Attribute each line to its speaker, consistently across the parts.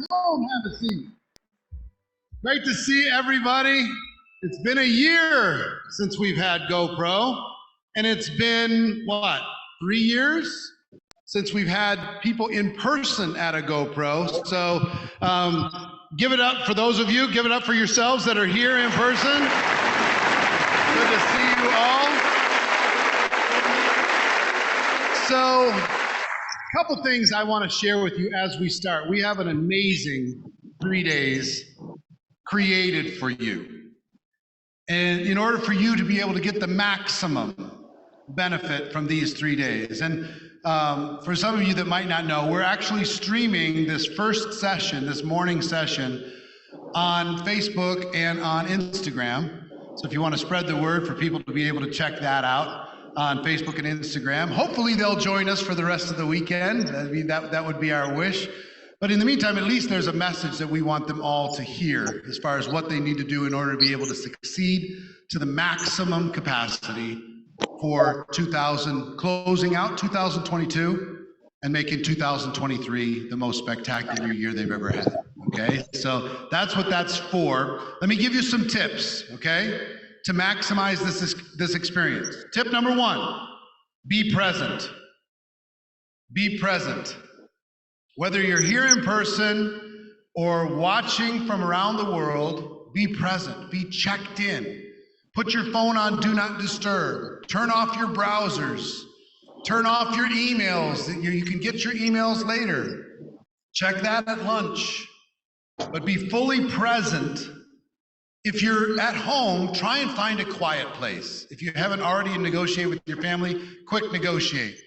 Speaker 1: home, have a seat. Great to see everybody. It's been a year since we've had GoPro, and it's been, what, 3 years since we've had people in person at a GoPro. So give it up for those of you, give it up for yourselves that are here in person. Good to see you all. So, a couple things I want to share with you as we start. We have an amazing 3 days created for you. And in order for you to be able to get the maximum benefit from these 3 days. And for some of you that might not know, we're actually streaming this first session, this morning session, on Facebook and on Instagram. So if you want to spread the word for people to be able to check that out on Facebook and Instagram. Hopefully they'll join us for the rest of the weekend. I mean, that would be our wish. But in the meantime, at least there's a message that we want them all to hear as far as what they need to do in order to be able to succeed to the maximum capacity for closing out 2022 and making 2023 the most spectacular year they've ever had. Okay, so that's what that's for. Let me give you some tips, okay, to maximize this experience. Tip number 1, be present. Be present. Whether you're here in person or watching from around the world, be present, be checked in. Put your phone on Do Not Disturb. Turn off your browsers. Turn off your emails. You can get your emails later. Check that at lunch. But be fully present. If you're at home, try and find a quiet place. If you haven't already negotiated with your family, quick negotiate.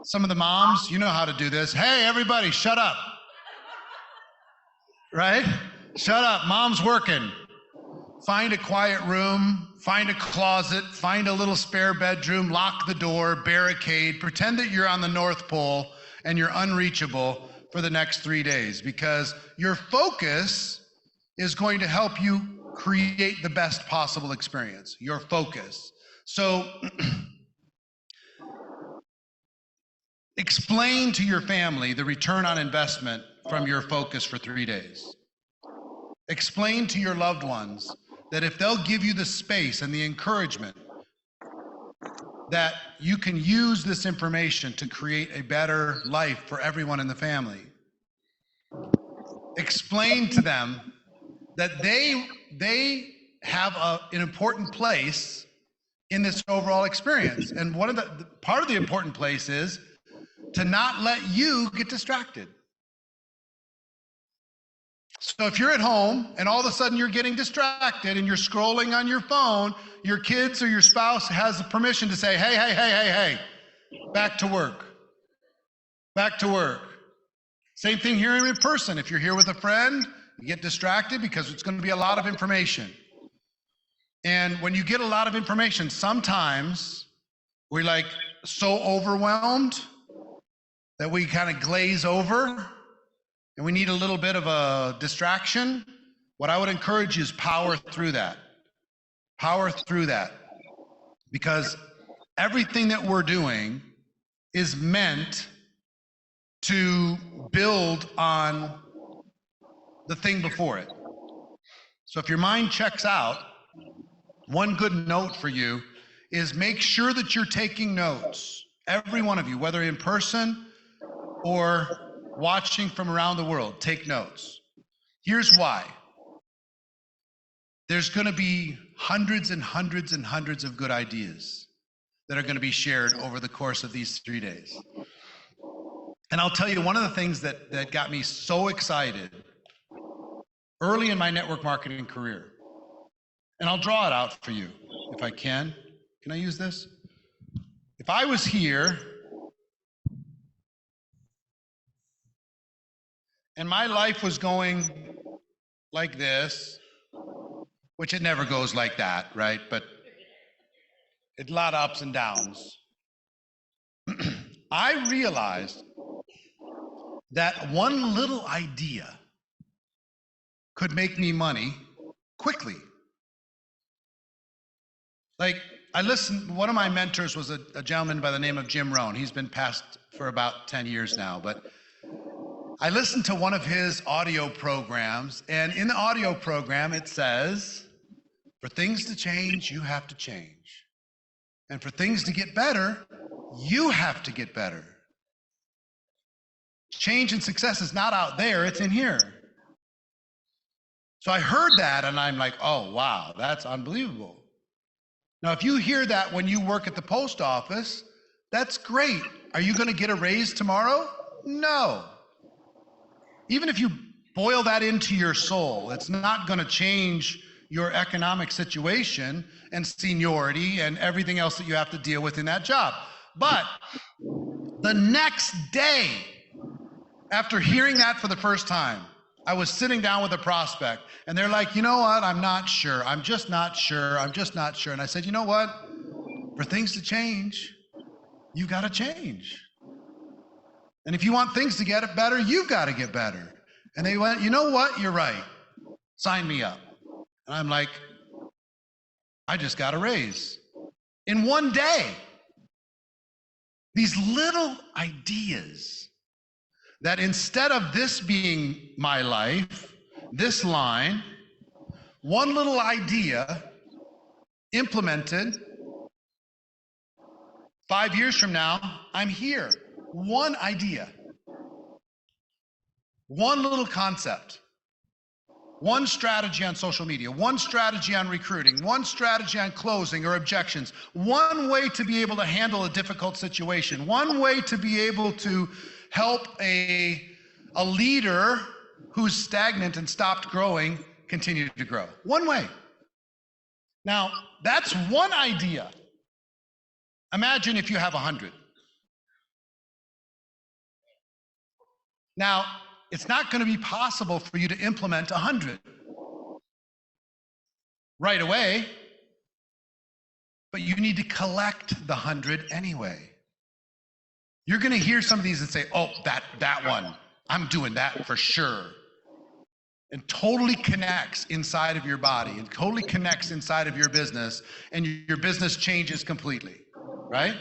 Speaker 1: Some of the moms, you know how to do this. Hey, everybody, shut up. Right? Shut up. Mom's working. Find a quiet room, find a closet, find a little spare bedroom, lock the door, barricade, pretend that you're on the North Pole and you're unreachable for the next 3 days, because your focus is going to help you create the best possible experience, your focus. So explain to your family the return on investment from your focus for 3 days. Explain to your loved ones that if they'll give you the space and the encouragement that you can use this information to create a better life for everyone in the family. Explain to them that they have an important place in this overall experience. And part of the important place is to not let you get distracted. So if you're at home and all of a sudden you're getting distracted and you're scrolling on your phone, your kids or your spouse has the permission to say, hey, back to work. Back to work. Same thing here in person. If you're here with a friend, you get distracted because it's going to be a lot of information. And when you get a lot of information, sometimes we're like so overwhelmed that we kind of glaze over. And we need a little bit of a distraction. What I would encourage you is power through that. Power through that. Because everything that we're doing is meant to build on the thing before it. So if your mind checks out, one good note for you is make sure that you're taking notes. Every one of you, whether in person or watching from around the world, take notes. Here's why. There's going to be hundreds and hundreds and hundreds of good ideas that are going to be shared over the course of these 3 days. And I'll tell you, one of the things that got me so excited early in my network marketing career, and I'll draw it out for you if I can. Can I use this? If I was here and my life was going like this, which it never goes like that, right? But it's a lot of ups and downs. I realized that one little idea could make me money quickly. Like, one of my mentors was a gentleman by the name of Jim Rohn. He's been passed for about 10 years now, but I listened to one of his audio programs, and in the audio program it says, for things to change, you have to change. And for things to get better, you have to get better. Change and success is not out there, it's in here. So I heard that and I'm like, oh, wow, that's unbelievable. Now, if you hear that when you work at the post office, that's great. Are you going to get a raise tomorrow? No. Even if you boil that into your soul, it's not going to change your economic situation and seniority and everything else that you have to deal with in that job. But the next day, after hearing that for the first time, I was sitting down with a prospect and they're like, you know what? I'm not sure. I'm just not sure. I'm just not sure. And I said, you know what? For things to change, you've got to change. And if you want things to get better, you've got to get better. And they went, you know what? You're right. Sign me up. And I'm like, I just got a raise in one day. These little ideas that instead of this being my life, this line, one little idea implemented, 5 years from now, I'm here. One idea, one little concept, one strategy on social media, one strategy on recruiting, one strategy on closing or objections, one way to be able to handle a difficult situation, one way to be able to help a leader who's stagnant and stopped growing continue to grow. One way. Now, that's one idea. Imagine if you have 100. Now, it's not going to be possible for you to implement 100 right away, but you need to collect the 100 anyway. You're going to hear some of these and say, oh, that one, I'm doing that for sure. And totally connects inside of your body and totally connects inside of your business, and your business changes completely, right?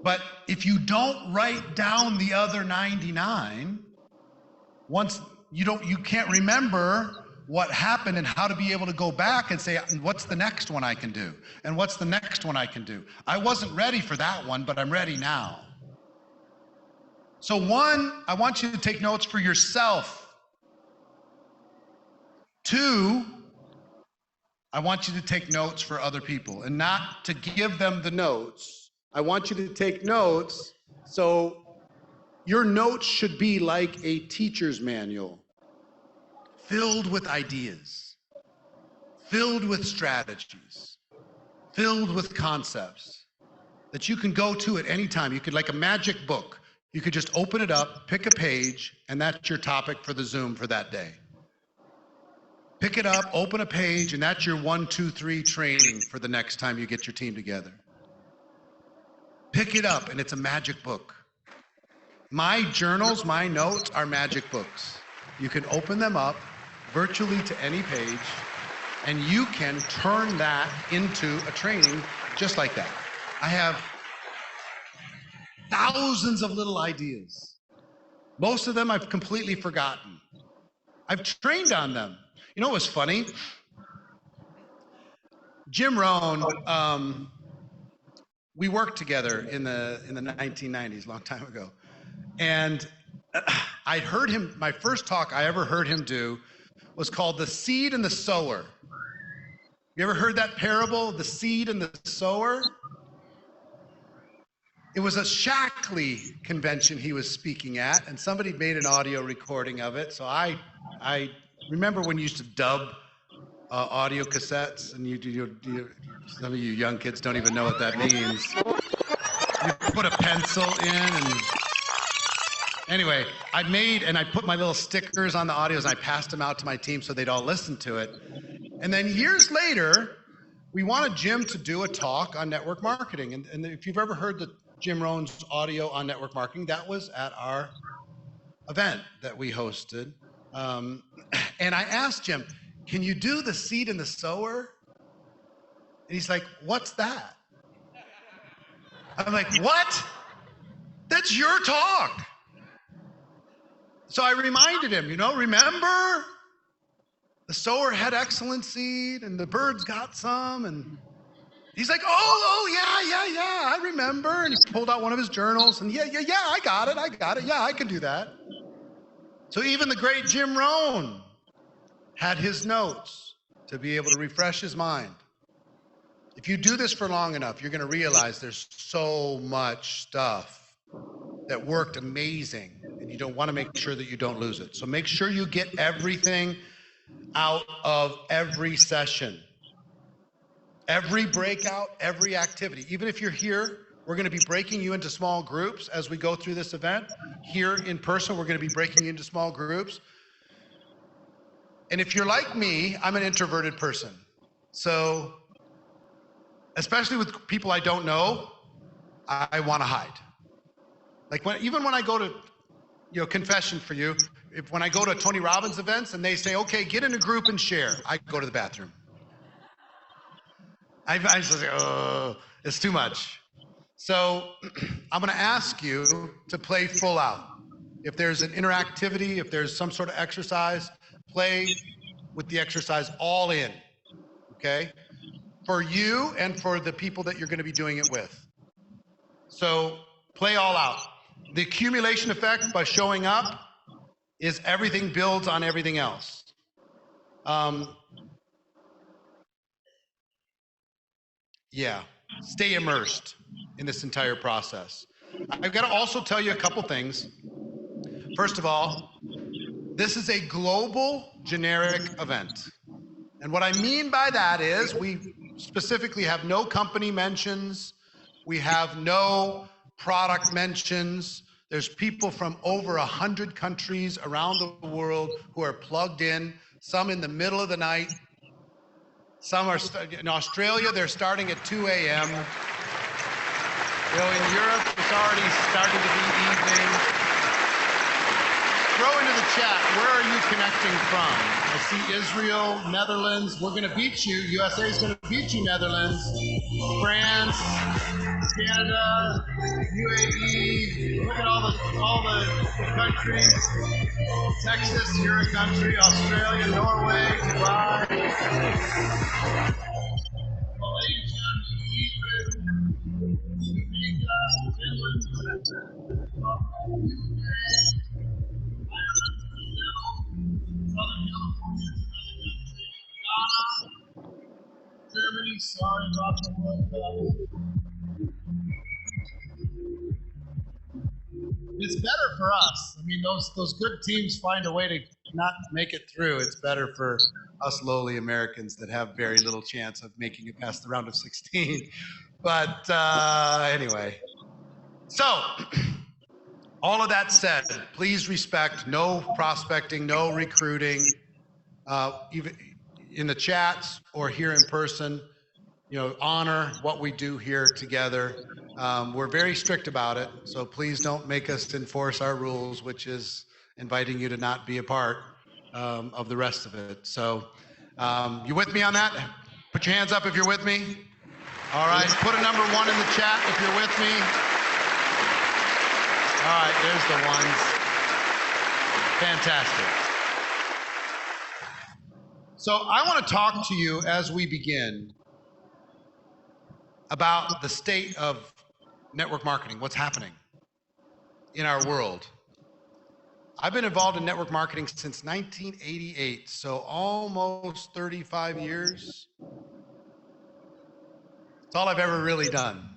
Speaker 1: But if you don't write down the other 99, once you can't remember what happened and how to be able to go back and say, what's the next one I can do? And what's the next one I can do? I wasn't ready for that one, but I'm ready now. So one, I want you to take notes for yourself. 2, I want you to take notes for other people and not to give them the notes. I want you to take notes, so your notes should be like a teacher's manual, filled with ideas, filled with strategies, filled with concepts that you can go to at any time. You could, like a magic book, you could just open it up, pick a page, and that's your topic for the Zoom for that day. Pick it up, open a page, and that's your 1, 2, 3 training for the next time you get your team together. Pick it up, and it's a magic book. My journals, my notes are magic books. You can open them up virtually to any page, and you can turn that into a training just like that. I have thousands of little ideas. Most of them I've completely forgotten. I've trained on them. You know what was funny? Jim Rohn, we worked together in the 1990s, a long time ago. And I'd heard him, my first talk I ever heard him do was called The Seed and the Sower. You ever heard that parable, the seed and the sower? It was a Shackley convention he was speaking at, and somebody made an audio recording of it. So I remember when you used to dub audio cassettes, and some of you young kids don't even know what that means. You put a pencil in, and anyway, I put my little stickers on the audios, and I passed them out to my team so they'd all listen to it. And then years later, we wanted Jim to do a talk on network marketing. And if you've ever heard the Jim Rohn's audio on network marketing, that was at our event that we hosted. And I asked Jim, can you do the seed and the sower? And he's like, what's that? I'm like, what? That's your talk. So I reminded him, remember the sower had excellent seed and the birds got some, and he's like, oh, yeah, I remember. And he pulled out one of his journals and yeah, I got it. Yeah, I can do that. So even the great Jim Rohn had his notes to be able to refresh his mind. If you do this for long enough, you're going to realize there's so much stuff that worked amazing, and you don't want to make sure that you don't lose it. So make sure you get everything out of every session, every breakout, every activity. Even if you're here, we're going to be breaking you into small groups as we go through this event. Here in person, we're going to be breaking you into small groups. And if you're like me, I'm an introverted person. So, especially with people I don't know, I want to hide. Like even when I go to, confession for you, when I go to Tony Robbins events and they say, okay, get in a group and share, I go to the bathroom. I just say, oh, it's too much. So I'm going to ask you to play full out. If there's an interactivity, if there's some sort of exercise, play with the exercise all in, okay? For you and for the people that you're going to be doing it with. So play all out. The accumulation effect by showing up is everything builds on everything else. Yeah, stay immersed in this entire process. I've got to also tell you a couple things. First of all, this is a global generic event. And what I mean by that is we specifically have no company mentions. We have no product mentions. There's people from over 100 countries around the world who are plugged in, some in the middle of the night. Some are, in Australia, they're starting at 2 a.m. In Europe, it's already starting to be evening. Throw into the chat, where are you connecting from? I see Israel, Netherlands. We're going to beat you. USA is going to beat you, Netherlands. France, Canada, UAE. Look at all the countries. Texas, you're a country. Australia, Norway, Dubai. Malaysia, Egypt, Jamaica, Finland, Southern California, Ghana, Germany, sorry about the World Cup. It's better for us. I mean, those good teams find a way to not make it through. It's better for us lowly Americans that have very little chance of making it past the round of 16. But anyway, so all of that said, please respect no prospecting, no recruiting, even in the chats or here in person. Honor what we do here together. We're very strict about it, so please don't make us enforce our rules, which is inviting you to not be a part of the rest of it. So you with me on that? Put your hands up if you're with me. All right, put a number 1 in the chat if you're with me. All right, there's the ones. Fantastic. So I want to talk to you as we begin about the state of network marketing, what's happening in our world. I've been involved in network marketing since 1988, so almost 35 years. It's all I've ever really done.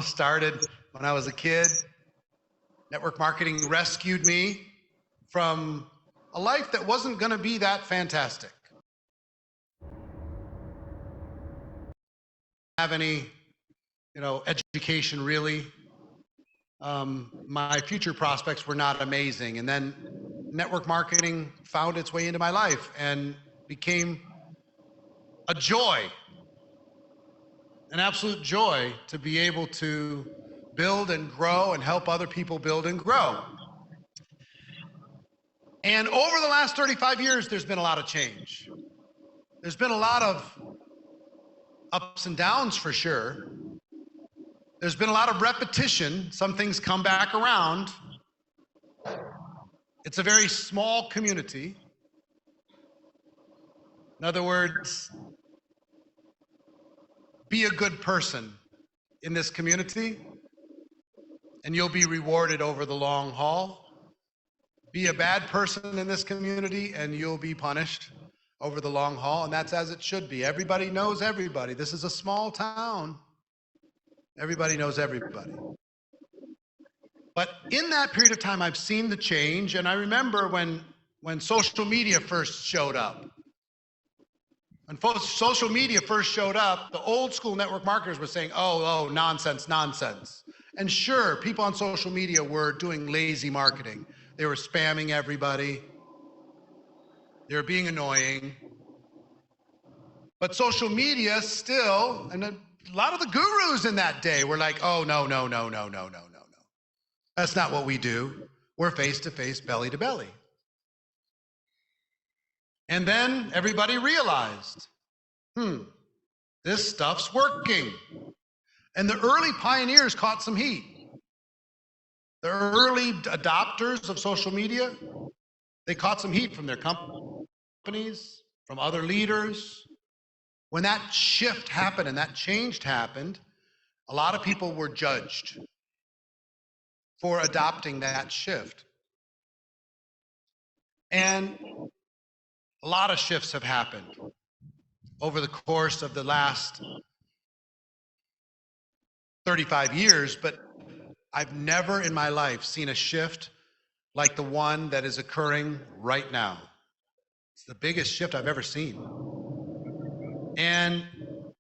Speaker 1: Started when I was a kid. Network marketing rescued me from a life that wasn't going to be that fantastic. Have any, education really. My future prospects were not amazing. And then network marketing found its way into my life and became a joy, an absolute joy to be able to build and grow and help other people build and grow. And over the last 35 years, there's been a lot of change. There's been a lot of ups and downs for sure. There's been a lot of repetition. Some things come back around. It's a very small community. In other words, be a good person in this community, and you'll be rewarded over the long haul. Be a bad person in this community, and you'll be punished over the long haul, and that's as it should be. Everybody knows everybody. This is a small town. Everybody knows everybody. But in that period of time, I've seen the change, and I remember when social media first showed up. When social media first showed up, the old school network marketers were saying, oh, nonsense, nonsense. And sure, people on social media were doing lazy marketing. They were spamming everybody. They were being annoying. But social media still, and a lot of the gurus in that day were like, oh, no. That's not what we do. We're face-to-face, belly-to-belly. And then everybody realized, this stuff's working. And the early pioneers caught some heat. The early adopters of social media, they caught some heat from their companies, from other leaders. When that shift happened and that change happened, a lot of people were judged for adopting that shift. And a lot of shifts have happened over the course of the last 35 years, but I've never in my life seen a shift like the one that is occurring right now. It's the biggest shift I've ever seen. And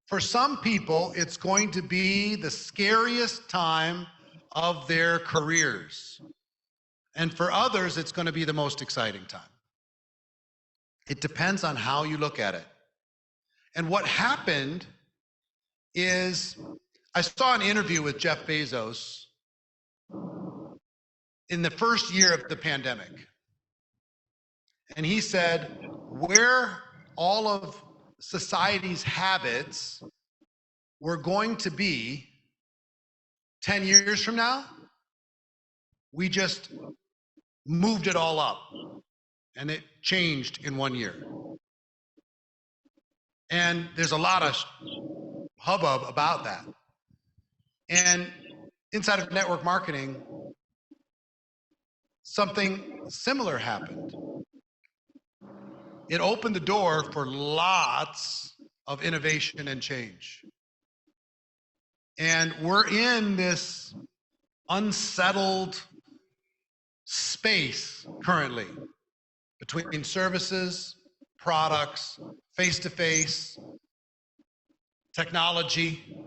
Speaker 1: for some people, it's going to be the scariest time of their careers. And for others, it's going to be the most exciting time. It depends on how you look at it. And what happened is, I saw an interview with Jeff Bezos in the first year of the pandemic. And he said, where all of society's habits were going to be 10 years from now, we just moved it all up. And it changed in 1 year. And there's a lot of hubbub about that. And inside of network marketing, something similar happened. It opened the door for lots of innovation and change. And we're in this unsettled space currently between services, products, face-to-face, technology.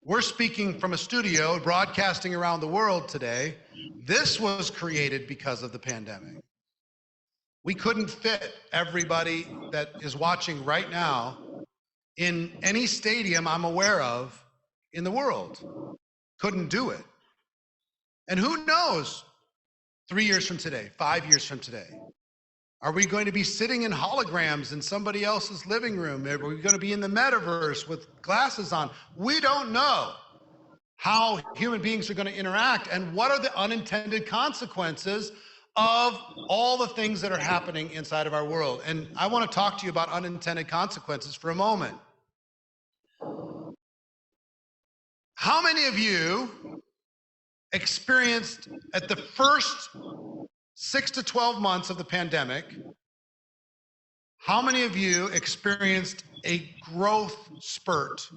Speaker 1: We're speaking from a studio, broadcasting around the world today. This was created because of the pandemic. We couldn't fit everybody that is watching right now in any stadium I'm aware of in the world. Couldn't do it. And who knows, 3 years from today, 5 years from today, are we going to be sitting in holograms in somebody else's living room? Are we going to be in the metaverse with glasses on? We don't know how human beings are going to interact and what are the unintended consequences of all the things that are happening inside of our world. And I want to talk to you about unintended consequences for a moment. How many of you experienced at the first 6 to 12 months of the pandemic, how many of you experienced a growth spurt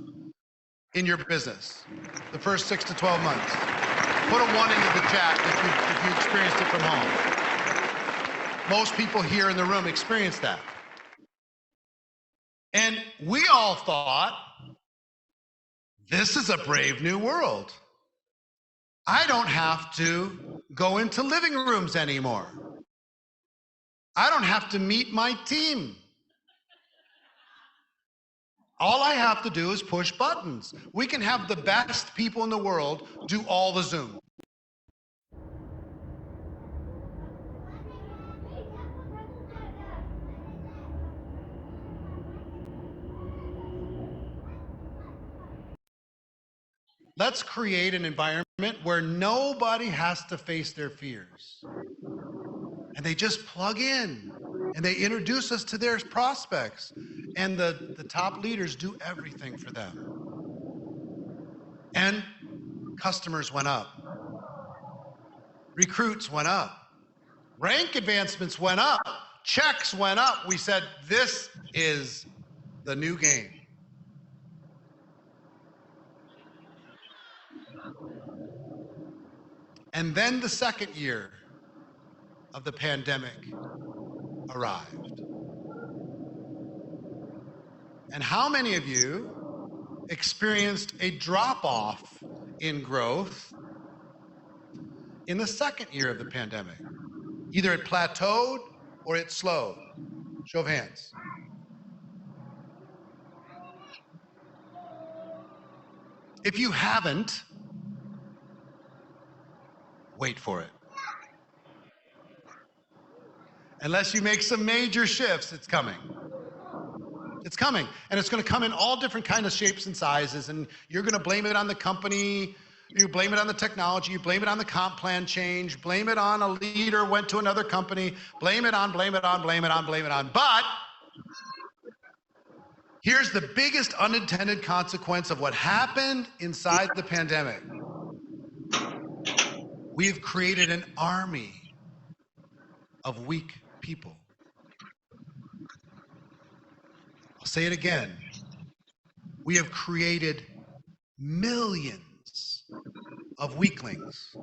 Speaker 1: in your business? The first 6 to 12 months. Put a 1 into the chat if you experienced it from home. Most people here in the room experienced that. And we all thought, this is a brave new world. I don't have to go into living rooms anymore. I don't have to meet my team. All I have to do is push buttons. We can have the best people in the world do all the Zoom. Let's create an environment where nobody has to face their fears. And they just plug in and they introduce us to their prospects. And the top leaders do everything for them. And customers went up. Recruits went up. Rank advancements went up. Checks went up. We said, this is the new game. And then the second year of the pandemic arrived. And how many of you experienced a drop-off in growth in the second year of the pandemic? Either it plateaued or it slowed. Show of hands. If you haven't, wait for it. Unless you make some major shifts, it's coming. It's coming, and it's going to come in all different kinds of shapes and sizes, and you're going to blame it on the company, you blame it on the technology, you blame it on the comp plan change, blame it on a leader went to another company, blame it on. But here's the biggest unintended consequence of what happened inside the pandemic. We've created an army of weak people. I'll say it again. We have created millions of weaklings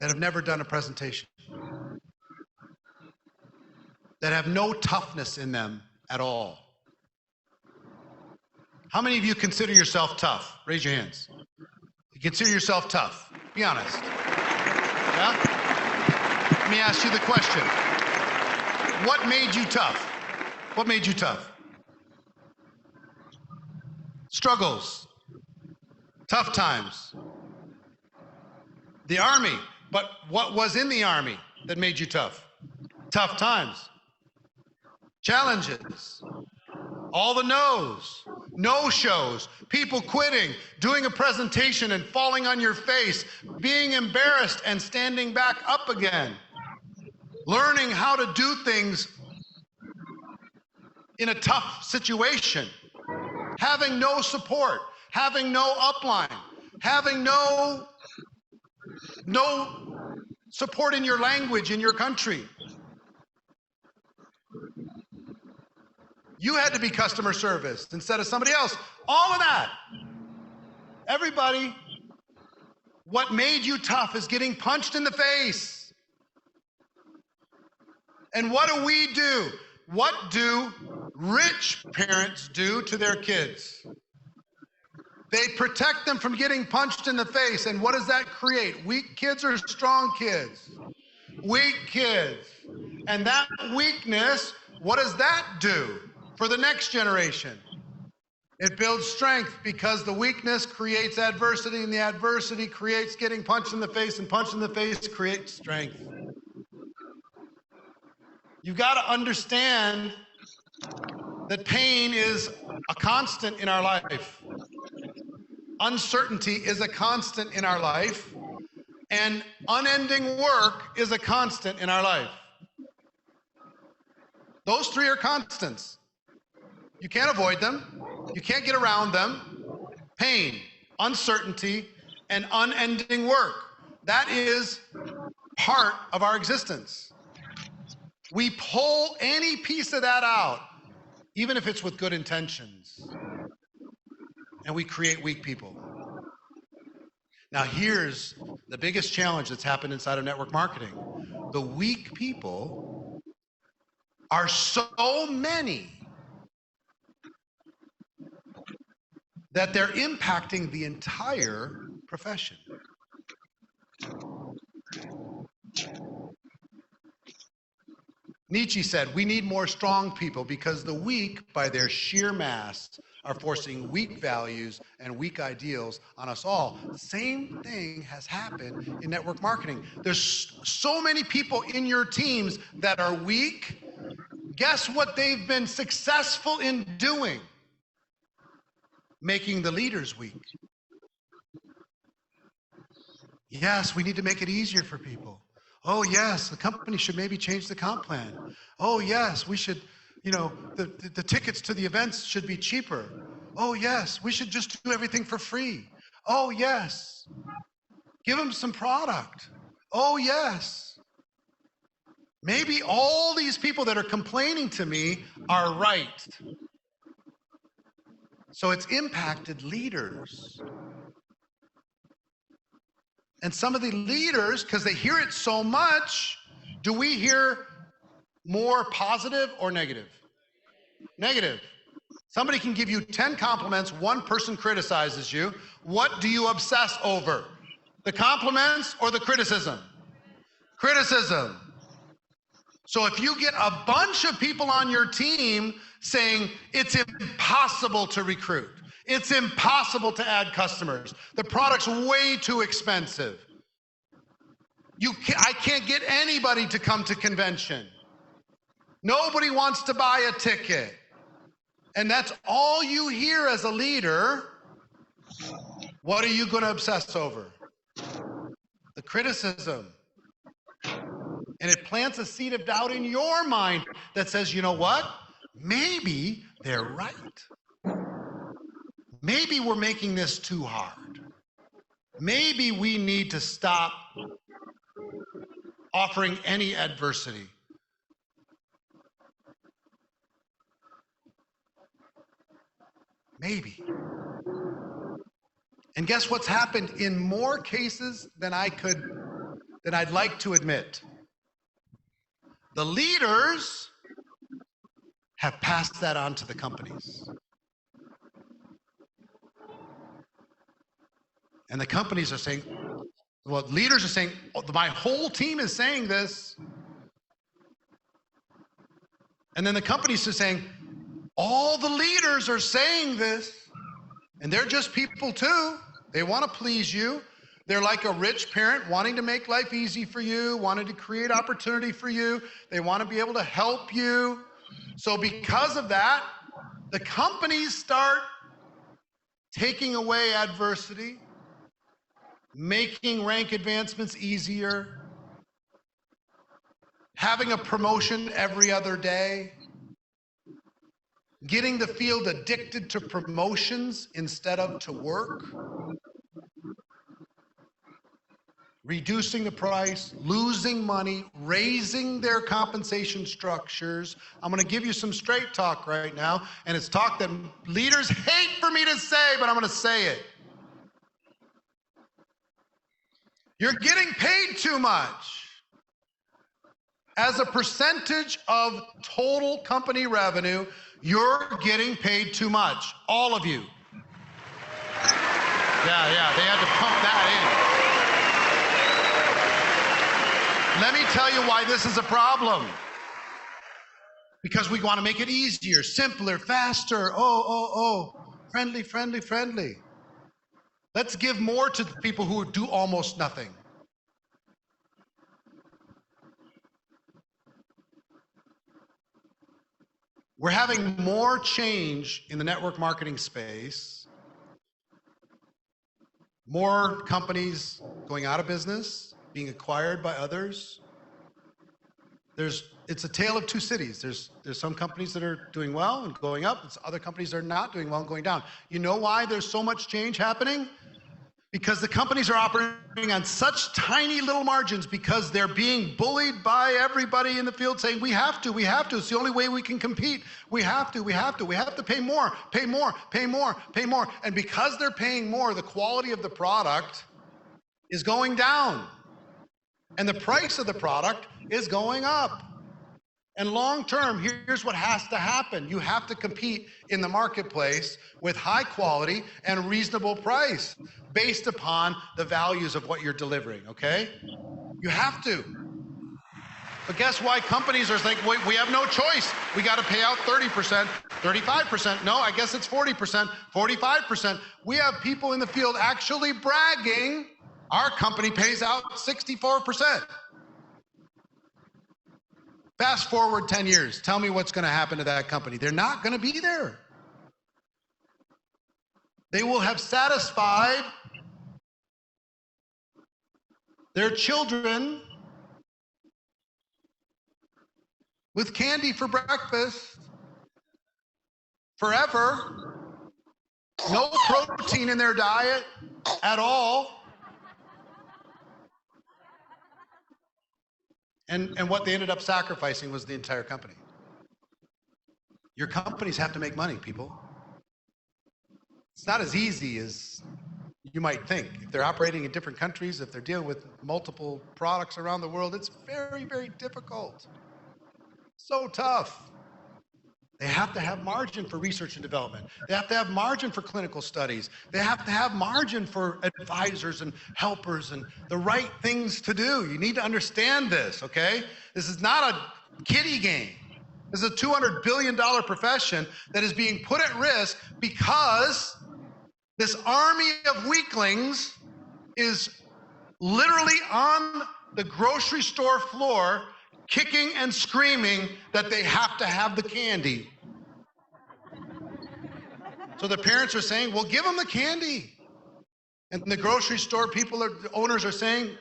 Speaker 1: that have never done a presentation, that have no toughness in them at all. How many of you consider yourself tough? Raise your hands. You consider yourself tough? Be honest. Yeah? Let me ask you the question. What made you tough? What made you tough? Struggles. Tough times. The army. But what was in the army that made you tough? Tough times. Challenges. All the no's, no-shows, people quitting, doing a presentation and falling on your face, being embarrassed and standing back up again, learning how to do things in a tough situation, having no support, having no upline, having no support in your language, in your country. You had to be customer service instead of somebody else. All of that. Everybody, what made you tough is getting punched in the face. And what do we do? What do rich parents do to their kids? They protect them from getting punched in the face. And what does that create? Weak kids or strong kids? Weak kids. And that weakness, what does that do for the next generation? It builds strength, because the weakness creates adversity, and the adversity creates getting punched in the face, and punched in the face creates strength. You've got to understand that pain is a constant in our life. Uncertainty is a constant in our life, and unending work is a constant in our life. Those three are constants. You can't avoid them. You can't get around them. Pain, uncertainty, and unending work. That is part of our existence. We pull any piece of that out, even if it's with good intentions, and we create weak people. Now here's the biggest challenge that's happened inside of network marketing. The weak people are so many that they're impacting the entire profession. Nietzsche said, we need more strong people because the weak, by their sheer mass, are forcing weak values and weak ideals on us all. The same thing has happened in network marketing. There's so many people in your teams that are weak. Guess what they've been successful in doing? Making the leaders weak. Yes, we need to make it easier for people. Oh, yes, the company should maybe change the comp plan. Oh, yes, we should, the tickets to the events should be cheaper. Oh, yes, we should just do everything for free. Oh, yes, give them some product. Oh, yes. Maybe all these people that are complaining to me are right. So it's impacted leaders. And some of the leaders, because they hear it so much, do we hear more positive or negative? Negative. Somebody can give you 10 compliments, one person criticizes you. What do you obsess over? The compliments or the criticism? Criticism. So if you get a bunch of people on your team saying it's impossible to recruit, it's impossible to add customers, the product's way too expensive, I can't get anybody to come to convention, nobody wants to buy a ticket, and that's all you hear as a leader, what are you going to obsess over? The criticism. And it plants a seed of doubt in your mind that says, you know what? Maybe they're right. Maybe we're making this too hard. Maybe we need to stop offering any adversity. Maybe. And guess what's happened in more cases than I'd like to admit? The leaders have passed that on to the companies. And the companies are saying, well, leaders are saying, oh, my whole team is saying this. And then the companies are saying, all the leaders are saying this. And they're just people too. They want to please you. They're like a rich parent wanting to make life easy for you, wanting to create opportunity for you. They want to be able to help you. So because of that, the companies start taking away adversity, making rank advancements easier, having a promotion every other day, getting the field addicted to promotions instead of to work, reducing the price, losing money, raising their compensation structures. I'm going to give you some straight talk right now, and it's talk that leaders hate for me to say, but I'm going to say it. You're getting paid too much. As a percentage of total company revenue, you're getting paid too much. All of you. Yeah, they had to pump that in. Let me tell you why this is a problem. Because we want to make it easier, simpler, faster. Friendly. Let's give more to the people who do almost nothing. We're having more change in the network marketing space, more companies going out of business, being acquired by others. It's a tale of two cities. There's some companies that are doing well and going up, and other companies that are not doing well and going down. You know why there's so much change happening? Because the companies are operating on such tiny little margins because they're being bullied by everybody in the field saying, we have to, it's the only way we can compete. We have to pay more. And because they're paying more, the quality of the product is going down. And the price of the product is going up. And long term, here's what has to happen. You have to compete in the marketplace with high quality and reasonable price based upon the values of what you're delivering, okay? You have to. But guess why companies are saying, wait, we have no choice. We got to pay out 30%, 35%. No, I guess it's 40%, 45%. We have people in the field actually bragging, our company pays out 64%. Fast forward 10 years, tell me what's going to happen to that company. They're not going to be there. They will have satisfied their children with candy for breakfast forever, no protein in their diet at all. And what they ended up sacrificing was the entire company. Your companies have to make money, people. It's not as easy as you might think. If they're operating in different countries, if they're dealing with multiple products around the world, it's very, very difficult. So tough. They have to have margin for research and development. They have to have margin for clinical studies. They have to have margin for advisors and helpers and the right things to do. You need to understand this, okay? This is not a kiddie game. This is a $200 billion profession that is being put at risk because this army of weaklings is literally on the grocery store floor kicking and screaming that they have to have the candy. So the parents are saying, well, give them the candy. And the grocery store owners are saying,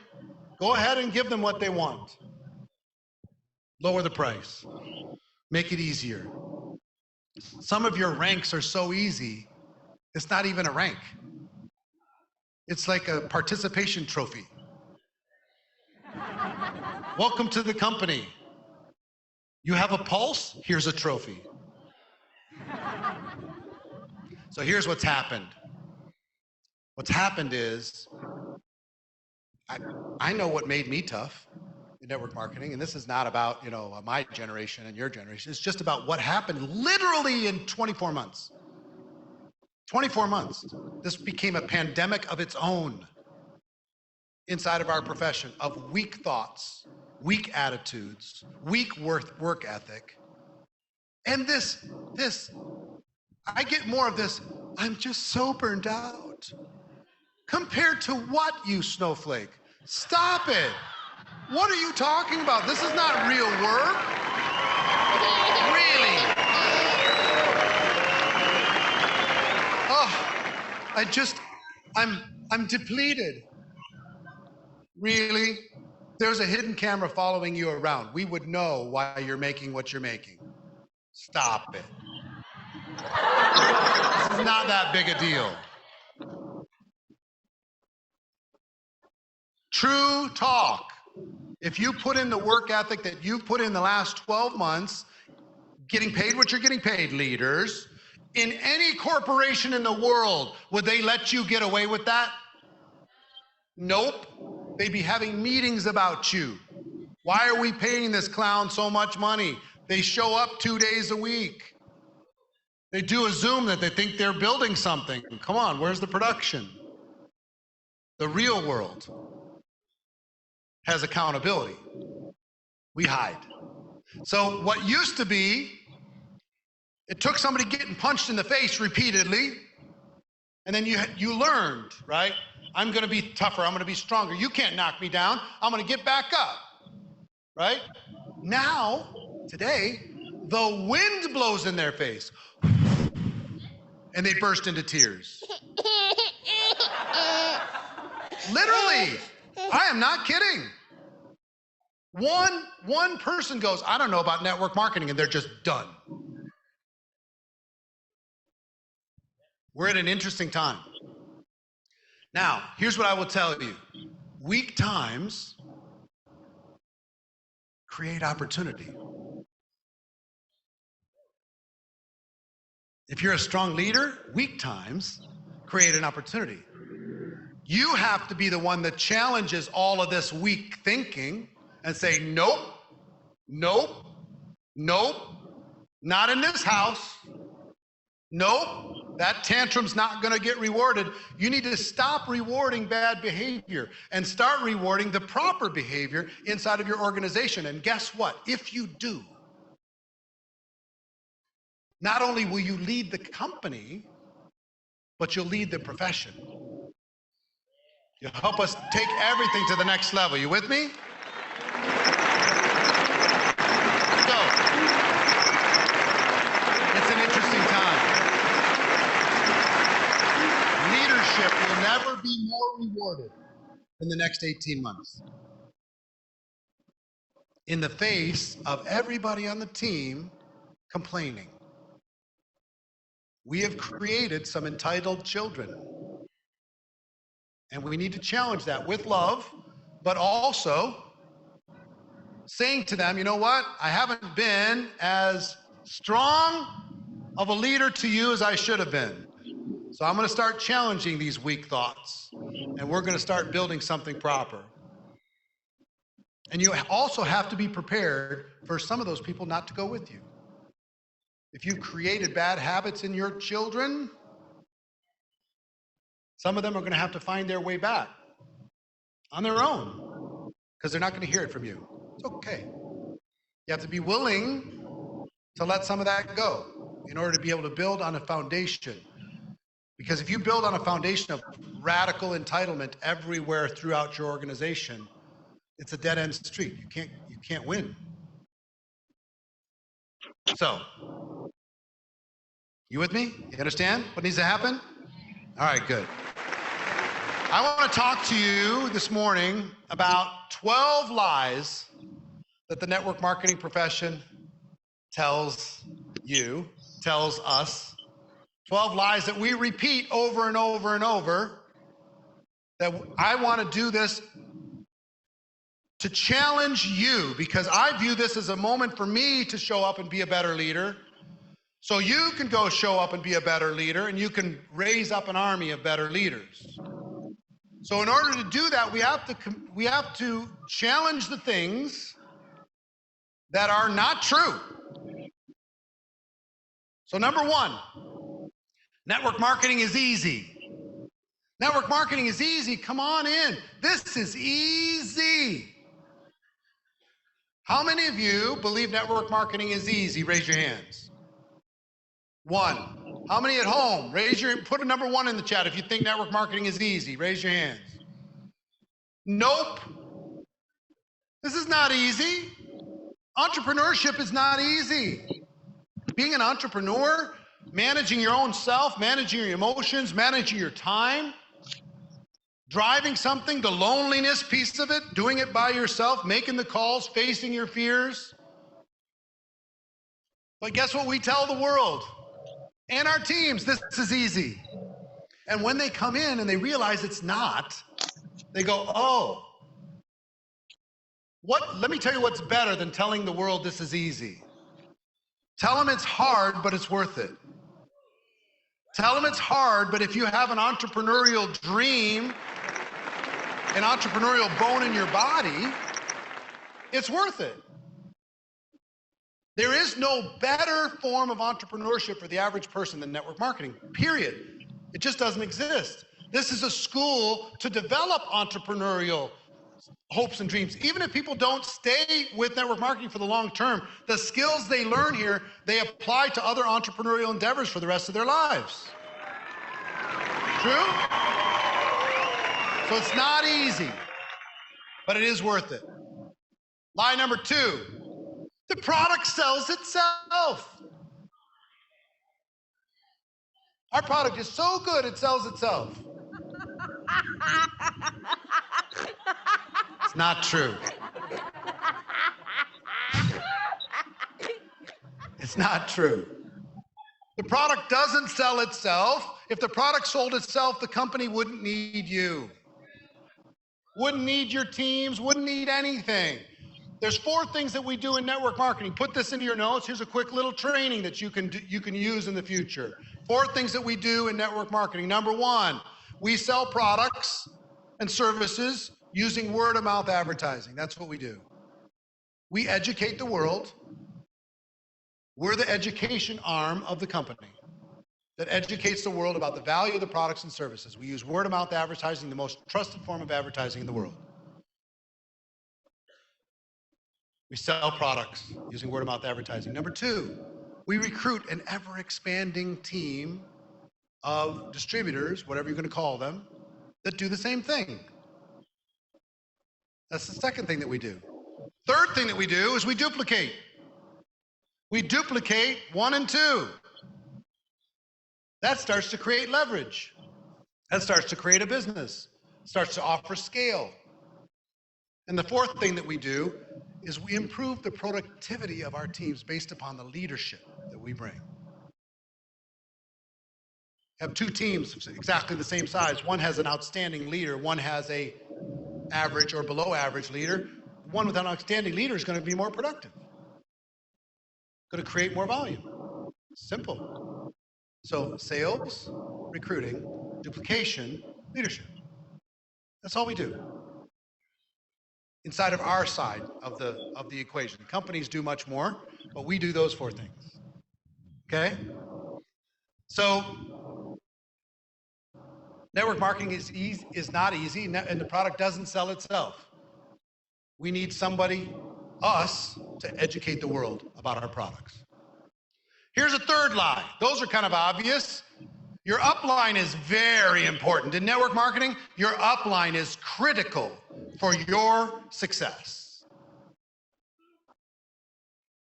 Speaker 1: go ahead and give them what they want. Lower the price. Make it easier. Some of your ranks are so easy, it's not even a rank. It's like a participation trophy. Welcome to the company. You have a pulse? Here's a trophy. So here's what's happened. What's happened is, I know what made me tough in network marketing, and this is not about, my generation and your generation. It's just about what happened literally in 24 months. 24 months. This became a pandemic of its own inside of our profession, of weak thoughts, weak attitudes, weak work ethic. And this, I get more of this, I'm just so burned out. Compared to what, you snowflake? Stop it. What are you talking about? This is not real work. Really. Oh, I'm depleted. Really? There's a hidden camera following you around. We would know why you're making what you're making. Stop it. This is not that big a deal. True talk. If you put in the work ethic that you've put in the last 12 months, getting paid what you're getting paid, leaders, in any corporation in the world, would they let you get away with that? Nope. They'd be having meetings about you. Why are we paying this clown so much money? They show up 2 days a week. They do a Zoom that they think they're building something. Come on, where's the production? The real world has accountability. We hide. So what used to be, it took somebody getting punched in the face repeatedly, and then you learned, right? I'm gonna be tougher, I'm gonna be stronger. You can't knock me down, I'm gonna get back up, right? Now, today, the wind blows in their face, and they burst into tears. Literally, I am not kidding. One person goes, I don't know about network marketing, and they're just done. We're at an interesting time. Now, here's what I will tell you. Weak times create opportunity. If you're a strong leader, weak times create an opportunity. You have to be the one that challenges all of this weak thinking and say, nope, nope, nope, not in this house. Nope, that tantrum's not gonna get rewarded. You need to stop rewarding bad behavior and start rewarding the proper behavior inside of your organization. And guess what? If you do, not only will you lead the company, but you'll lead the profession. You'll help us take everything to the next level. You with me? So, it's an interesting time. Leadership will never be more rewarded in the next 18 months. in the face of everybody on the team complaining. We have created some entitled children. And we need to challenge that with love, but also saying to them, you know what? I haven't been as strong of a leader to you as I should have been. So I'm going to start challenging these weak thoughts, and we're going to start building something proper. And you also have to be prepared for some of those people not to go with you. If you've created bad habits in your children, some of them are going to have to find their way back on their own because they're not going to hear it from you. It's okay. You have to be willing to let some of that go in order to be able to build on a foundation. Because if you build on a foundation of radical entitlement everywhere throughout your organization, it's a dead-end street. You can't win. So, you with me? You understand what needs to happen? All right, good. I want to talk to you this morning about 12 lies that the network marketing profession tells us. 12 lies that we repeat over and over and over. That I want to do this to challenge you, because I view this as a moment for me to show up and be a better leader. So you can go show up and be a better leader, and you can raise up an army of better leaders. So in order to do that, we have to challenge the things that are not true. So number one, network marketing is easy. Network marketing is easy. Come on in. This is easy. How many of you believe network marketing is easy? Raise your hands. One. How many at home? Put a number 1 in the chat if you think network marketing is easy. Raise your hands. Nope. This is not easy. Entrepreneurship is not easy. Being an entrepreneur, managing your own self, managing your emotions, managing your time, driving something, the loneliness piece of it, doing it by yourself, making the calls, facing your fears. But guess what we tell the world and our teams? This is easy. And when they come in and they realize it's not, they go, oh, let me tell you what's better than telling the world this is easy. Tell them it's hard, but it's worth it. Tell them it's hard, but if you have an entrepreneurial dream, an entrepreneurial bone in your body, it's worth it. There is no better form of entrepreneurship for the average person than network marketing, period. It just doesn't exist. This is a school to develop entrepreneurial hopes and dreams. Even if people don't stay with network marketing for the long term, the skills they learn here, they apply to other entrepreneurial endeavors for the rest of their lives. True? So it's not easy, but it is worth it. Lie number 2, the product sells itself. Our product is so good, it sells itself. It's not true. It's not true. The product doesn't sell itself. If the product sold itself, the company wouldn't need you. Wouldn't need your teams, wouldn't need anything. There's 4 things that we do in network marketing. Put this into your notes. Here's a quick little training that you can use in the future. 4 things that we do in network marketing. Number 1, we sell products and services using word-of-mouth advertising. That's what we do. We educate the world. We're the education arm of the company that educates the world about the value of the products and services. We use word-of-mouth advertising, the most trusted form of advertising in the world. We sell products using word-of-mouth advertising. Number 2, we recruit an ever-expanding team of distributors, whatever you're going to call them, that do the same thing. That's the second thing that we do. Third thing that we do is we duplicate. We duplicate 1 and 2. That starts to create leverage. That starts to create a business. Starts to offer scale. And the fourth thing that we do is we improve the productivity of our teams based upon the leadership that we bring. Have two teams exactly the same size. One has an outstanding leader. One has a average or below average leader. One with an outstanding leader is going to be more productive. Going to create more volume. Simple. So sales, recruiting, duplication, leadership. That's all we do. Inside of our side of the equation. Companies do much more, but we do those four things. Okay? So network marketing is not easy, and the product doesn't sell itself. We need somebody, us, to educate the world about our products. Here's a third lie. Those are kind of obvious. Your upline is very important. In network marketing, your upline is critical for your success.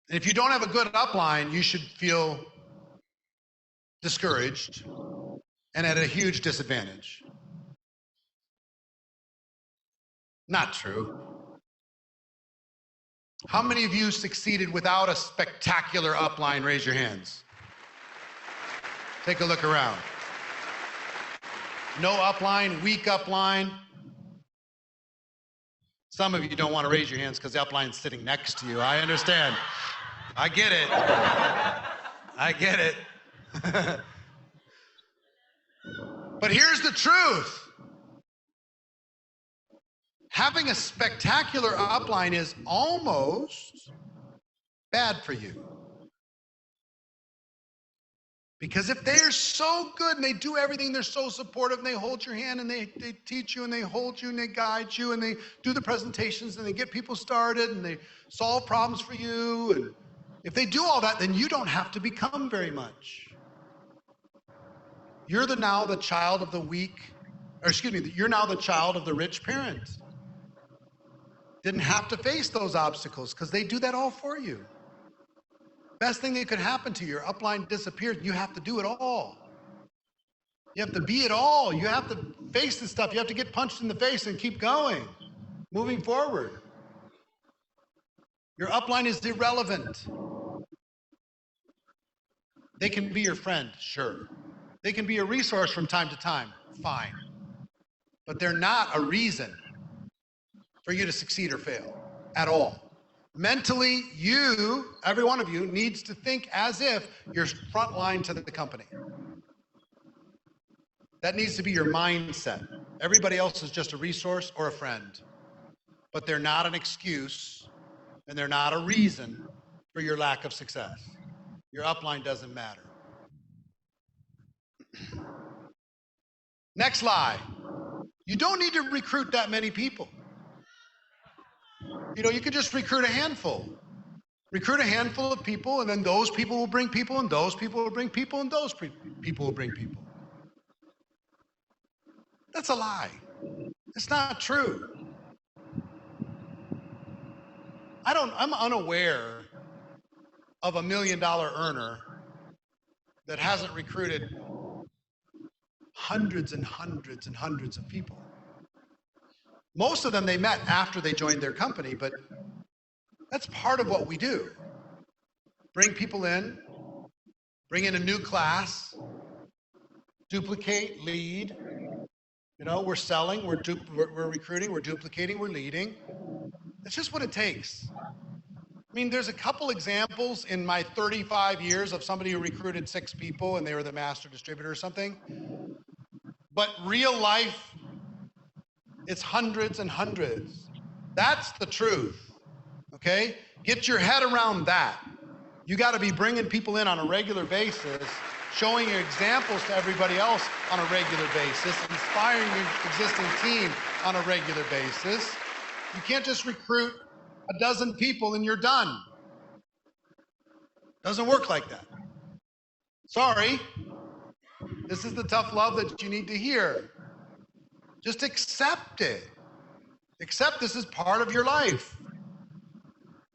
Speaker 1: And if you don't have a good upline, you should feel discouraged and at a huge disadvantage. Not true. How many of you succeeded without a spectacular upline? Raise your hands. Take a look around. No upline, weak upline. Some of you don't want to raise your hands because the upline's sitting next to you. I understand. I get it. I get it. But here's the truth. Having a spectacular upline is almost bad for you. Because if they're so good and they do everything, they're so supportive and they hold your hand and they teach you and they hold you and they guide you and they do the presentations and they get people started and they solve problems for you. And if they do all that, then you don't have to become very much. You're now the child of the weak, or excuse me, you're now the child of the rich parent. Didn't have to face those obstacles because they do that all for you. Best thing that could happen to you, your upline disappears. You have to do it all. You have to be it all. You have to face this stuff. You have to get punched in the face and keep going, moving forward. Your upline is irrelevant. They can be your friend, sure. They can be a resource from time to time, fine. But they're not a reason for you to succeed or fail at all. Mentally, you, every one of you, needs to think as if you're front line to the company. That needs to be your mindset. Everybody else is just a resource or a friend, but they're not an excuse and they're not a reason for your lack of success. Your upline doesn't matter. Next lie. You don't need to recruit that many people. You know, you could just recruit a handful. Recruit a handful of people, and then those people will bring people, and those people will bring people, and those people will bring people. That's a lie. It's not true. I'm unaware of $1 million earner that hasn't recruited hundreds and hundreds and hundreds of people. Most of them they met after they joined their company, but that's part of what we do. Bring people in, bring in a new class, duplicate, lead. You know, we're selling, we're recruiting, we're duplicating, we're leading. That's just what it takes. I mean, there's a couple examples in my 35 years of somebody who recruited 6 people and they were the master distributor or something. But real life, it's hundreds and hundreds. That's the truth, okay? Get your head around that. You got to be bringing people in on a regular basis, showing your examples to everybody else on a regular basis, inspiring your existing team on a regular basis. You can't just recruit a dozen people and you're done. Doesn't work like that. Sorry. This is the tough love that you need to hear. Just accept it. Accept this is part of your life.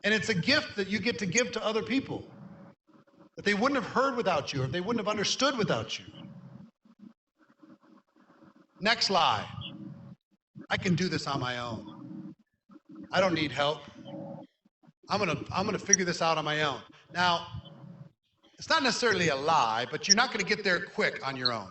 Speaker 1: And it's a gift that you get to give to other people that they wouldn't have heard without you or they wouldn't have understood without you. Next lie. I can do this on my own. I don't need help. I'm gonna figure this out on my own. Now, it's not necessarily a lie, but you're not gonna get there quick on your own.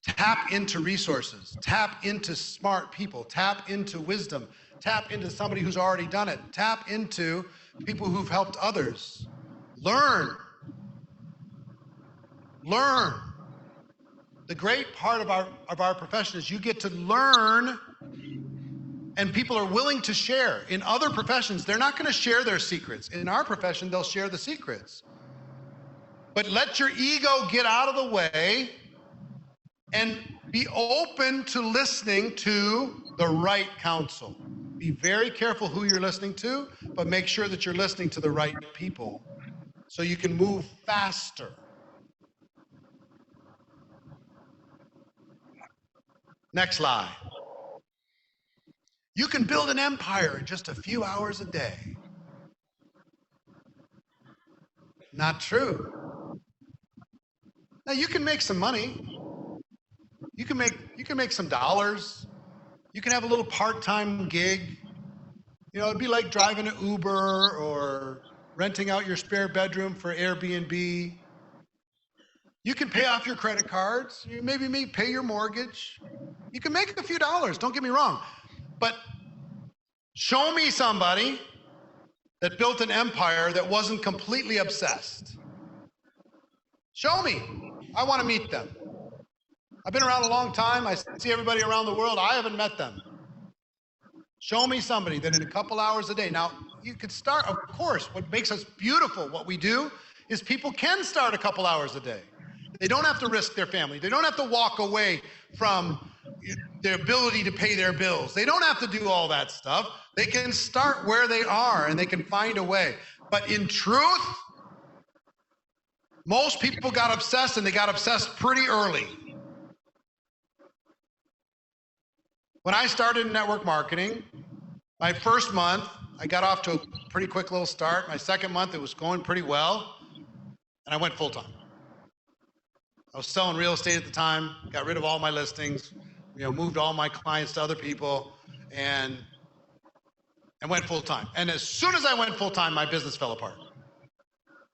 Speaker 1: Tap into resources, tap into smart people, tap into wisdom, tap into somebody who's already done it, tap into people who've helped others. Learn. The great part of our profession is you get to learn, and people are willing to share. In other professions, they're not going to share their secrets. In our profession, they'll share the secrets. But let your ego get out of the way and be open to listening to the right counsel. Be very careful who you're listening to, but make sure that you're listening to the right people so you can move faster. Next lie. You can build an empire in just a few hours a day. Not true. Now you can make some money. You can make some dollars. You can have a little part-time gig. You know, it'd be like driving an Uber or renting out your spare bedroom for Airbnb. You can pay off your credit cards. You maybe pay your mortgage. You can make a few dollars, don't get me wrong. But show me somebody that built an empire that wasn't completely obsessed. Show me. I want to meet them. I've been around a long time. I see everybody around the world. I haven't met them. Show me somebody that in a couple hours a day. Now, you could start, of course, what makes us beautiful, what we do, is people can start a couple hours a day. They don't have to risk their family. They don't have to walk away from their ability to pay their bills. They don't have to do all that stuff. They can start where they are and they can find a way. But in truth, most people got obsessed, and they got obsessed pretty early. When I started in network marketing, my first month, I got off to a pretty quick little start. My second month, it was going pretty well, and I went full-time. I was selling real estate at the time, got rid of all my listings, moved all my clients to other people, and went full-time. And as soon as I went full-time, my business fell apart.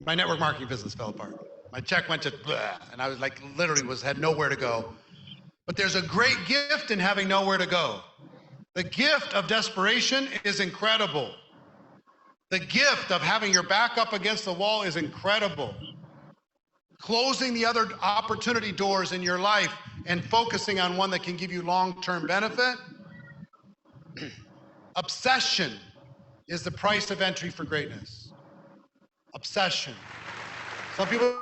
Speaker 1: My network marketing business fell apart. My check went to blah, and I was like, literally had nowhere to go. But there's a great gift in having nowhere to go. The gift of desperation is incredible. The gift of having your back up against the wall is incredible. Closing the other opportunity doors in your life and focusing on one that can give you long-term benefit. Obsession is the price of entry for greatness. Obsession. Some people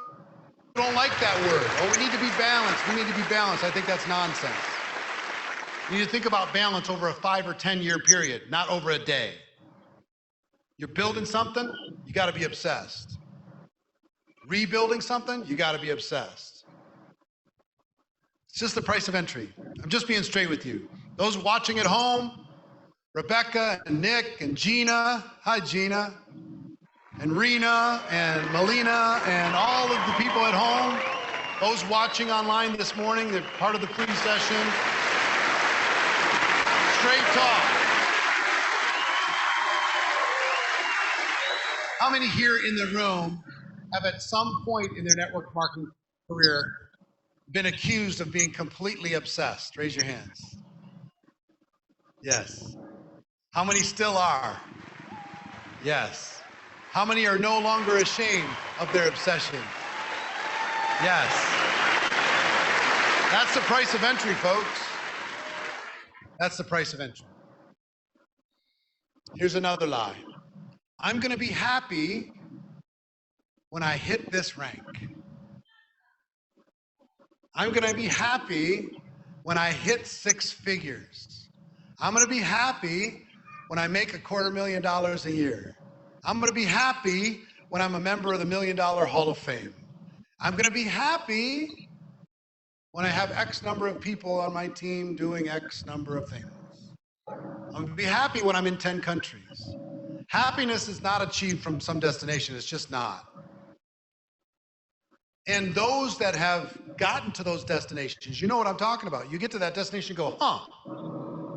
Speaker 1: don't like that word. Oh, we need to be balanced. We need to be balanced. I think that's nonsense. You need to think about balance over a 5 or 10 year period, not over a day. You're building something, you got to be obsessed. Rebuilding something, you got to be obsessed. It's just the price of entry. I'm just being straight with you. Those watching at home, Rebecca and Nick and Gina, hi Gina, and Rena and Melina and all of the people at home, those watching online this morning, they're part of the pre-session. Straight talk. How many here in the room have at some point in their network marketing career been accused of being completely obsessed? Raise your hands. Yes. How many still are? Yes. How many are no longer ashamed of their obsession? Yes. That's the price of entry, folks. That's the price of entry. Here's another lie. I'm going to be happy when I hit this rank. I'm going to be happy when I hit 6 figures. I'm going to be happy when I make $250,000 a year. I'm going to be happy when I'm a member of the $1 Million Hall of Fame. I'm going to be happy when I have X number of people on my team doing X number of things. I'm going to be happy when I'm in 10 countries. Happiness is not achieved from some destination. It's just not. And those that have gotten to those destinations, you know what I'm talking about. You get to that destination and go,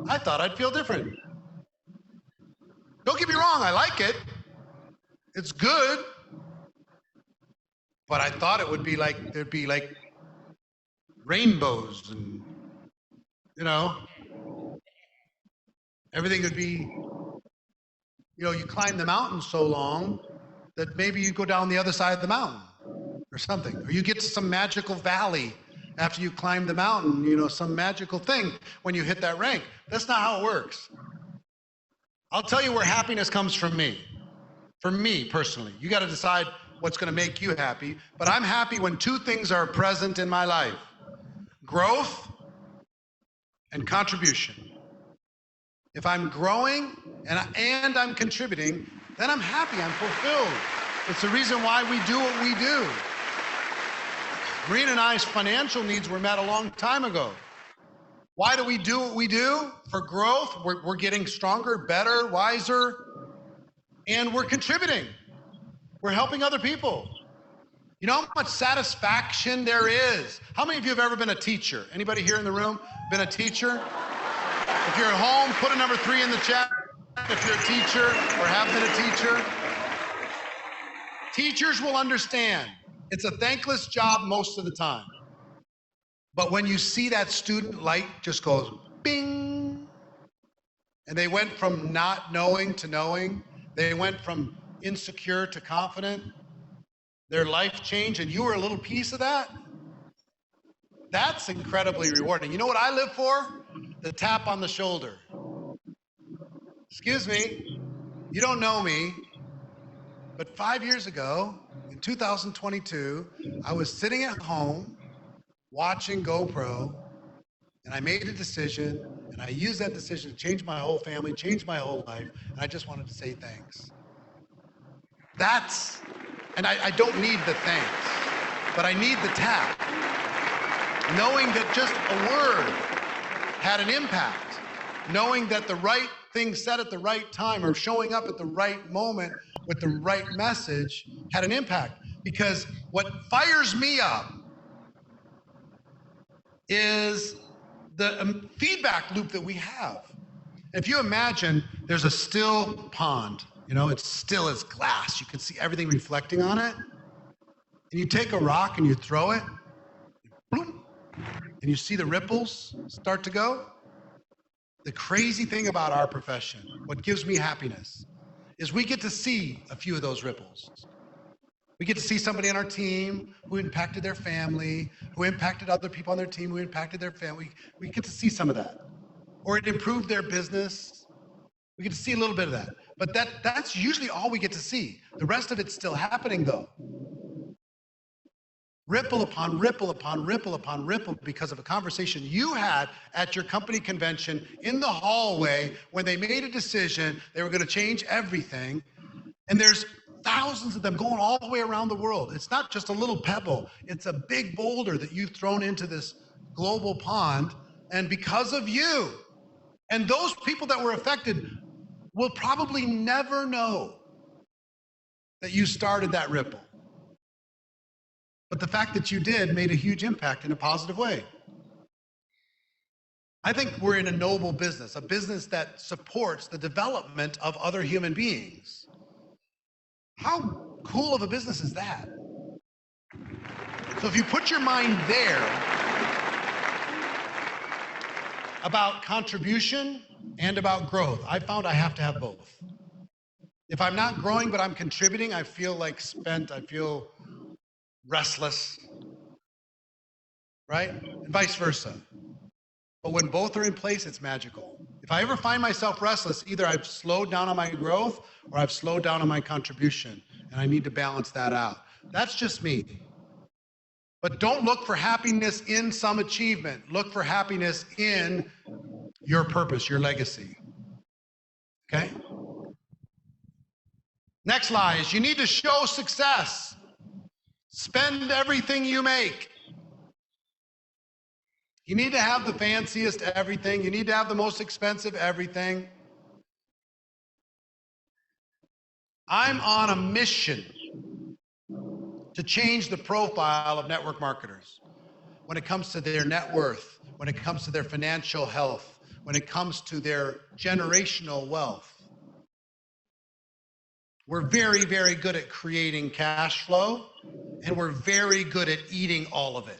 Speaker 1: I thought I'd feel different. get me wrong, I like it. It's good. But I thought it would be like, there'd be like rainbows and, you know, everything would be, you know, you climb the mountain so long that maybe you go down the other side of the mountain or something. Or you get to some magical valley after you climb the mountain, you know, some magical thing when you hit that rank. That's not how it works. I'll tell you where happiness comes from me. For me personally, you got to decide what's going to make you happy. But I'm happy when two things are present in my life: growth and contribution. If I'm growing and I'm contributing, then I'm happy, I'm fulfilled. It's the reason why we do what we do. Marina and I's financial needs were met a long time ago. Why do we do what we do? For growth. We're getting stronger, better, wiser, and we're contributing. We're helping other people. You know how much satisfaction there is? How many of you have ever been a teacher? Anybody here in the room been a teacher? If you're at home, put a number 3 in the chat. If you're a teacher or have been a teacher. Teachers will understand. It's a thankless job most of the time. But when you see that student light just goes bing, and they went from not knowing to knowing, they went from insecure to confident, their life changed, and you were a little piece of that, that's incredibly rewarding. You know what I live for? The tap on the shoulder. Excuse me, you don't know me, but 5 years ago, in 2022, I was sitting at home watching GoPro, and I made a decision, and I used that decision to change my whole family, change my whole life, and I just wanted to say thanks. And I don't need the thanks, but I need the tap. Knowing that just a word had an impact, knowing that the right thing said at the right time or showing up at the right moment with the right message had an impact. Because what fires me up is the feedback loop that we have. If you imagine there's a still pond, you know, it's still as glass. You can see everything reflecting on it. And you take a rock and you throw it, boom, and you see the ripples start to go. The crazy thing about our profession, what gives me happiness, is we get to see a few of those ripples. We get to see somebody on our team who impacted their family, who impacted other people on their team, who impacted their family. We get to see some of that. Or it improved their business. We get to see a little bit of that. But that's usually all we get to see. The rest of it's still happening though. Ripple upon ripple upon ripple upon ripple because of a conversation you had at your company convention in the hallway when they made a decision they were going to change everything. And there's thousands of them going all the way around the world. It's not just a little pebble. It's a big boulder that you've thrown into this global pond. And because of you, and those people that were affected will probably never know that you started that ripple. But the fact that you did made a huge impact in a positive way. I think we're in a noble business, a business that supports the development of other human beings. How cool of a business is that? So if you put your mind there about contribution and about growth, I found I have to have both. If I'm not growing but I'm contributing, I feel like spent, I feel restless, right? And vice versa. But when both are in place, it's magical. If I ever find myself restless, either I've slowed down on my growth or I've slowed down on my contribution, and I need to balance that out. That's just me. But don't look for happiness in some achievement. Look for happiness in your purpose, your legacy. Okay? Next lie is you need to show success. Spend everything you make. You need to have the fanciest everything. You need to have the most expensive everything. I'm on a mission to change the profile of network marketers when it comes to their net worth, when it comes to their financial health, when it comes to their generational wealth. We're very, very good at creating cash flow, and we're very good at eating all of it.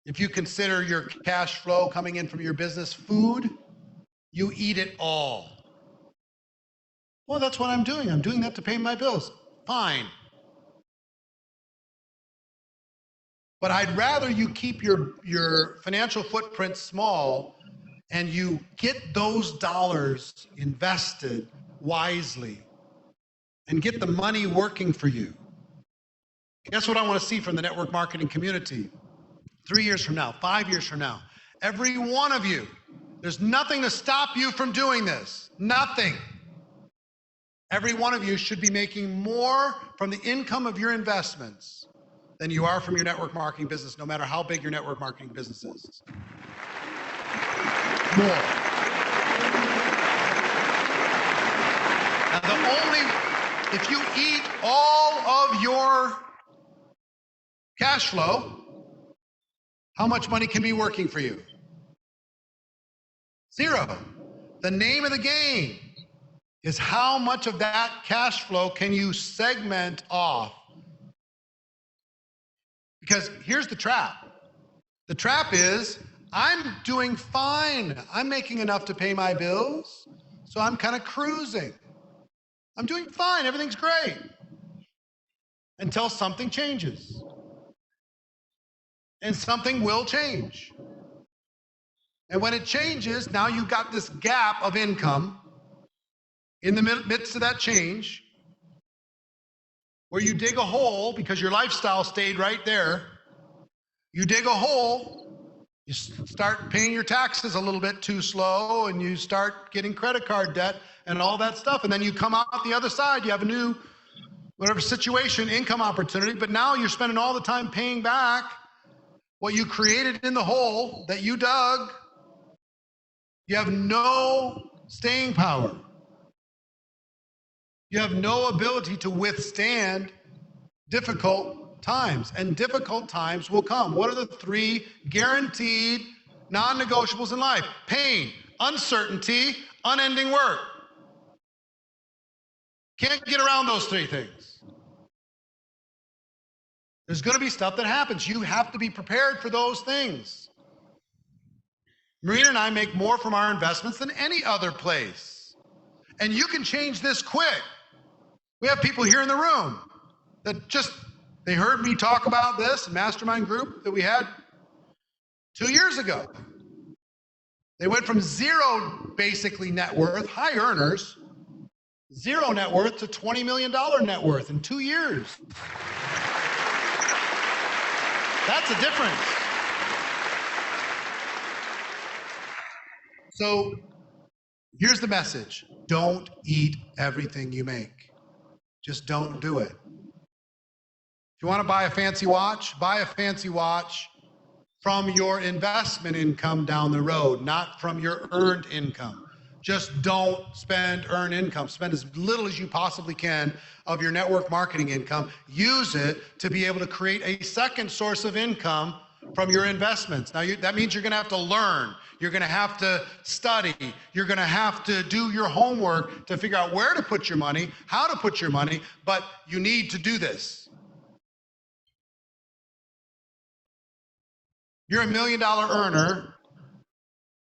Speaker 1: If you consider your cash flow coming in from your business food, you eat it all. Well, that's what I'm doing. I'm doing that to pay my bills. Fine. But I'd rather you keep your financial footprint small and you get those dollars invested wisely and get the money working for you. Guess what I want to see from the network marketing community? 3 years from now, 5 years from now, every one of you, there's nothing to stop you from doing this. Nothing. Every one of you should be making more from the income of your investments than you are from your network marketing business, no matter how big your network marketing business is. More. Now, if you eat all of your cash flow, how much money can be working for you? Zero. The name of the game is how much of that cash flow can you segment off? Because here's the trap. The trap is, I'm doing fine. I'm making enough to pay my bills, so I'm kind of cruising. I'm doing fine, everything's great. Until something changes. And something will change. And when it changes, now you've got this gap of income in the midst of that change, where you dig a hole because your lifestyle stayed right there. You dig a hole, you start paying your taxes a little bit too slow, and you start getting credit card debt and all that stuff. And then you come out the other side, you have a new, whatever situation, income opportunity, but now you're spending all the time paying back what you created in the hole that you dug. You have no staying power. You have no ability to withstand difficult times, and difficult times will come. What are the 3 guaranteed non-negotiables in life? Pain, uncertainty, unending work. Can't get around those 3 things. There's going to be stuff that happens. You have to be prepared for those things. Marina and I make more from our investments than any other place. And you can change this quick. We have people here in the room that they heard me talk about this mastermind group that we had 2 years ago. They went from 0 basically net worth, high earners, 0 net worth to $20 million net worth in 2 years. That's a difference. So here's the message. Don't eat everything you make. Just don't do it. If you want to buy a fancy watch from your investment income down the road, not from your earned income. Just don't spend earned income. Spend as little as you possibly can of your network marketing income. Use it to be able to create a second source of income from your investments. Now, that means you're going to have to learn. You're going to have to study. You're going to have to do your homework to figure out where to put your money, how to put your money, but you need to do this. You're a $1 million earner.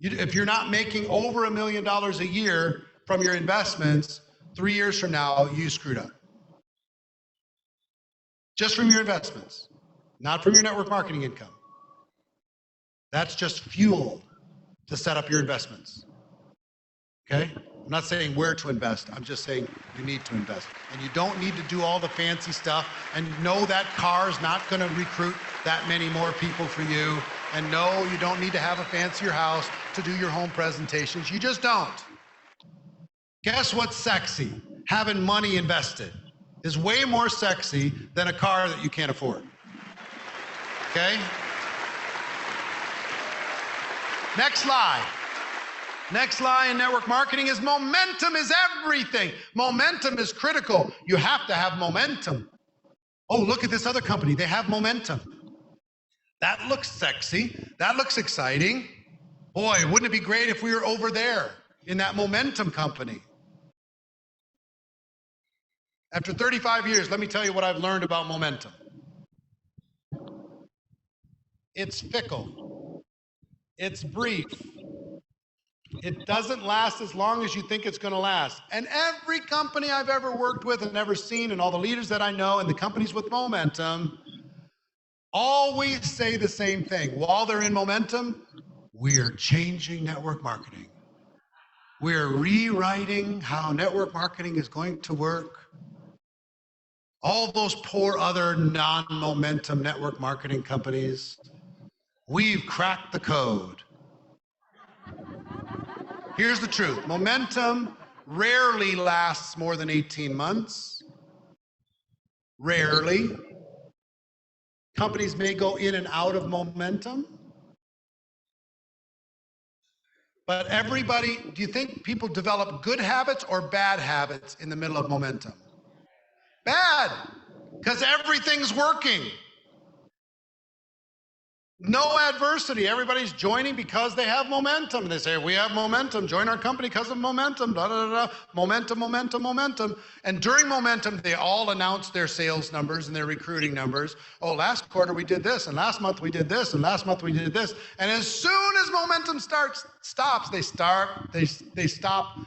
Speaker 1: If you're not making over $1 million a year from your investments, 3 years from now, you screwed up. Just from your investments, not from your network marketing income. That's just fuel to set up your investments. Okay? I'm not saying where to invest. I'm just saying you need to invest. And you don't need to do all the fancy stuff. And know that car's not going to recruit that many more people for you. And no, you don't need to have a fancier house to do your home presentations. You just don't. Guess what's sexy? Having money invested is way more sexy than a car that you can't afford. Okay? Next lie. Next lie in network marketing is momentum is everything. Momentum is critical. You have to have momentum. Oh, look at this other company. They have momentum. That looks sexy. That looks exciting. Boy, wouldn't it be great if we were over there in that momentum company? After 35 years, let me tell you what I've learned about momentum. It's fickle. It's brief. It doesn't last as long as you think it's going to last. And every company I've ever worked with and ever seen, and all the leaders that I know and the companies with momentum, always say the same thing. While they're in momentum, we're changing network marketing. We're rewriting how network marketing is going to work. All those poor other non-momentum network marketing companies, we've cracked the code. Here's the truth. Momentum rarely lasts more than 18 months. Rarely. Companies may go in and out of momentum. But everybody, do you think people develop good habits or bad habits in the middle of momentum? Bad, because everything's working. No adversity. Everybody's joining because they have momentum. They say, we have momentum. Join our company because of momentum. Da, da, da, da. Momentum, momentum, momentum. And during momentum, they all announce their sales numbers and their recruiting numbers. Oh, last quarter we did this, and last month we did this, and last month we did this. And as soon as momentum stops, they stop